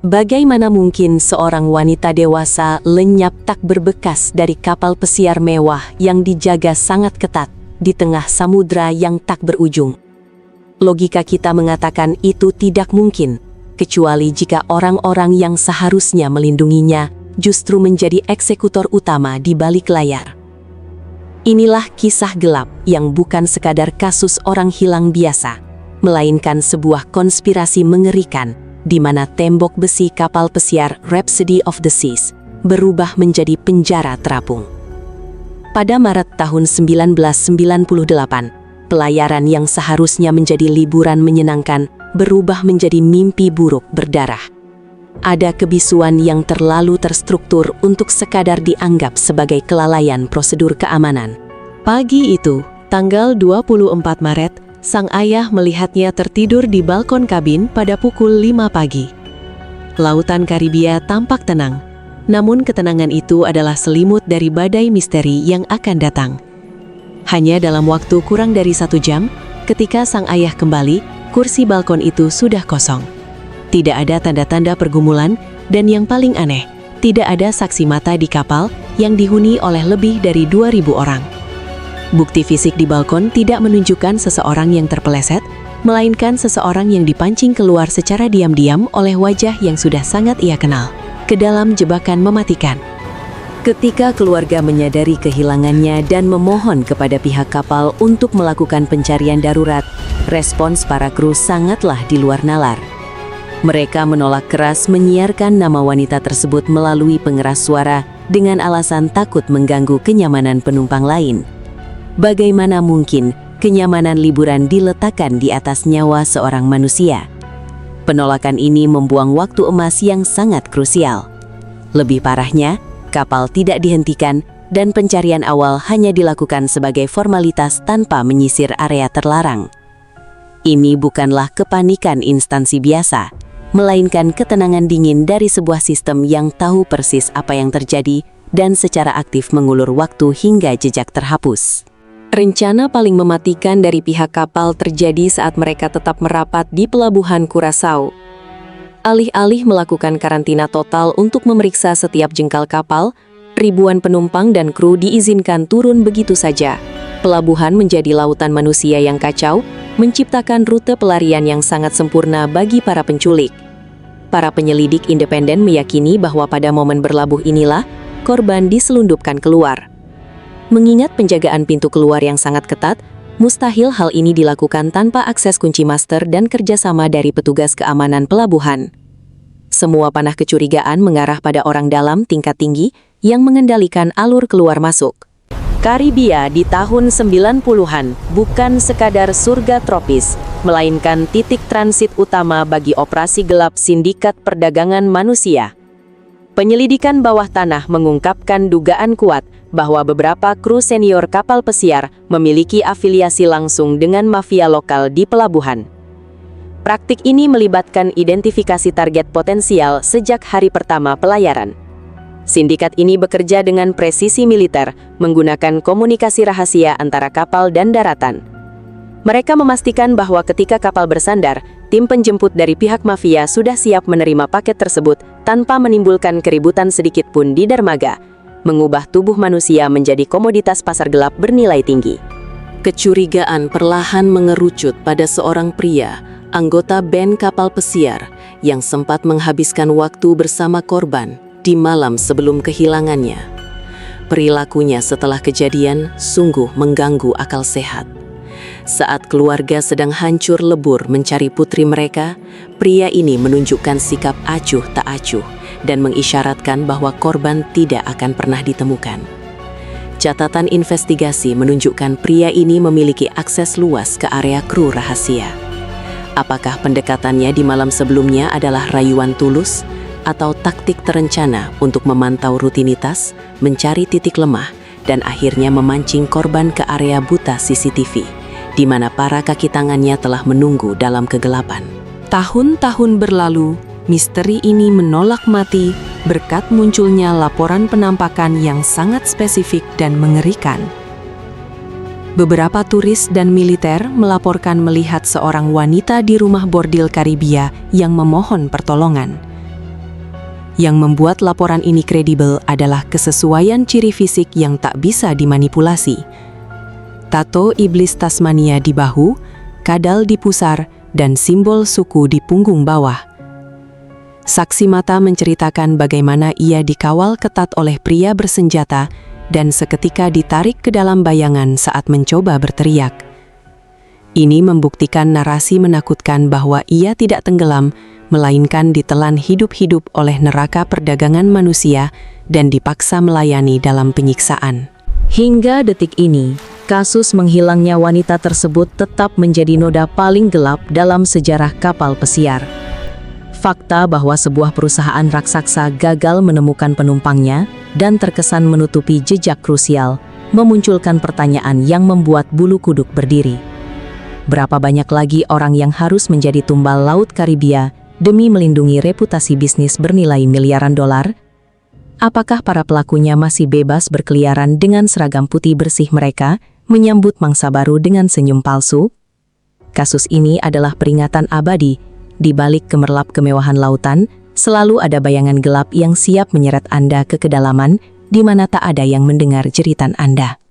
Bagaimana mungkin seorang wanita dewasa lenyap tak berbekas dari kapal pesiar mewah yang dijaga sangat ketat di tengah samudra yang tak berujung? Logika kita mengatakan itu tidak mungkin, kecuali jika orang-orang yang seharusnya melindunginya justru menjadi eksekutor utama di balik layar. Inilah kisah gelap yang bukan sekadar kasus orang hilang biasa, melainkan sebuah konspirasi mengerikan di mana tembok besi kapal pesiar Rhapsody of the Seas berubah menjadi penjara terapung. Pada Maret tahun 1998, pelayaran yang seharusnya menjadi liburan menyenangkan berubah menjadi mimpi buruk berdarah. Ada kebisuan yang terlalu terstruktur untuk sekadar dianggap sebagai kelalaian prosedur keamanan. Pagi itu, tanggal 24 Maret, sang ayah melihatnya tertidur di balkon kabin pada pukul 5 pagi. Lautan Karibia tampak tenang, namun ketenangan itu adalah selimut dari badai misteri yang akan datang. Hanya dalam waktu kurang dari 1 jam, ketika sang ayah kembali, kursi balkon itu sudah kosong. Tidak ada tanda-tanda pergumulan, dan yang paling aneh, tidak ada saksi mata di kapal yang dihuni oleh lebih dari 2.000 orang. Bukti fisik di balkon tidak menunjukkan seseorang yang terpeleset, melainkan seseorang yang dipancing keluar secara diam-diam oleh wajah yang sudah sangat ia kenal, ke dalam jebakan mematikan. Ketika keluarga menyadari kehilangannya dan memohon kepada pihak kapal untuk melakukan pencarian darurat, respons para kru sangatlah di luar nalar. Mereka menolak keras menyiarkan nama wanita tersebut melalui pengeras suara dengan alasan takut mengganggu kenyamanan penumpang lain. Bagaimana mungkin kenyamanan liburan diletakkan di atas nyawa seorang manusia? Penolakan ini membuang waktu emas yang sangat krusial. Lebih parahnya, kapal tidak dihentikan dan pencarian awal hanya dilakukan sebagai formalitas tanpa menyisir area terlarang. Ini bukanlah kepanikan instansi biasa, melainkan ketenangan dingin dari sebuah sistem yang tahu persis apa yang terjadi dan secara aktif mengulur waktu hingga jejak terhapus. Rencana paling mematikan dari pihak kapal terjadi saat mereka tetap merapat di pelabuhan Curaçao. Alih-alih melakukan karantina total untuk memeriksa setiap jengkal kapal, ribuan penumpang dan kru diizinkan turun begitu saja. Pelabuhan menjadi lautan manusia yang kacau, menciptakan rute pelarian yang sangat sempurna bagi para penculik. Para penyelidik independen meyakini bahwa pada momen berlabuh inilah, korban diselundupkan keluar. Mengingat penjagaan pintu keluar yang sangat ketat, mustahil hal ini dilakukan tanpa akses kunci master dan kerjasama dari petugas keamanan pelabuhan. Semua panah kecurigaan mengarah pada orang dalam tingkat tinggi yang mengendalikan alur keluar masuk. Karibia di tahun 90-an bukan sekadar surga tropis, melainkan titik transit utama bagi operasi gelap sindikat perdagangan manusia. Penyelidikan bawah tanah mengungkapkan dugaan kuat bahwa beberapa kru senior kapal pesiar memiliki afiliasi langsung dengan mafia lokal di pelabuhan. Praktik ini melibatkan identifikasi target potensial sejak hari pertama pelayaran. Sindikat ini bekerja dengan presisi militer, menggunakan komunikasi rahasia antara kapal dan daratan. Mereka memastikan bahwa ketika kapal bersandar, tim penjemput dari pihak mafia sudah siap menerima paket tersebut tanpa menimbulkan keributan sedikit pun di dermaga, mengubah tubuh manusia menjadi komoditas pasar gelap bernilai tinggi. Kecurigaan perlahan mengerucut pada seorang pria, anggota band kapal pesiar, yang sempat menghabiskan waktu bersama korban di malam sebelum kehilangannya. Perilakunya setelah kejadian sungguh mengganggu akal sehat. Saat keluarga sedang hancur lebur mencari putri mereka, pria ini menunjukkan sikap acuh tak acuh dan mengisyaratkan bahwa korban tidak akan pernah ditemukan. Catatan investigasi menunjukkan pria ini memiliki akses luas ke area kru rahasia. Apakah pendekatannya di malam sebelumnya adalah rayuan tulus atau taktik terencana untuk memantau rutinitas, mencari titik lemah, dan akhirnya memancing korban ke area buta CCTV, di mana para kaki tangannya telah menunggu dalam kegelapan. Tahun-tahun berlalu, misteri ini menolak mati berkat munculnya laporan penampakan yang sangat spesifik dan mengerikan. Beberapa turis dan militer melaporkan melihat seorang wanita di rumah bordil Karibia yang memohon pertolongan. Yang membuat laporan ini kredibel adalah kesesuaian ciri fisik yang tak bisa dimanipulasi. Tato iblis Tasmania di bahu, kadal di pusar, dan simbol suku di punggung bawah. Saksi mata menceritakan bagaimana ia dikawal ketat oleh pria bersenjata dan seketika ditarik ke dalam bayangan saat mencoba berteriak. Ini membuktikan narasi menakutkan bahwa ia tidak tenggelam, melainkan ditelan hidup-hidup oleh neraka perdagangan manusia dan dipaksa melayani dalam penyiksaan. Hingga detik ini, kasus menghilangnya wanita tersebut tetap menjadi noda paling gelap dalam sejarah kapal pesiar. Fakta bahwa sebuah perusahaan raksasa gagal menemukan penumpangnya dan terkesan menutupi jejak krusial, memunculkan pertanyaan yang membuat bulu kuduk berdiri. Berapa banyak lagi orang yang harus menjadi tumbal Laut Karibia demi melindungi reputasi bisnis bernilai miliaran dolar? Apakah para pelakunya masih bebas berkeliaran dengan seragam putih bersih mereka, menyambut mangsa baru dengan senyum palsu? Kasus ini adalah peringatan abadi. Di balik gemerlap kemewahan lautan, selalu ada bayangan gelap yang siap menyeret Anda ke kedalaman, di mana tak ada yang mendengar jeritan Anda.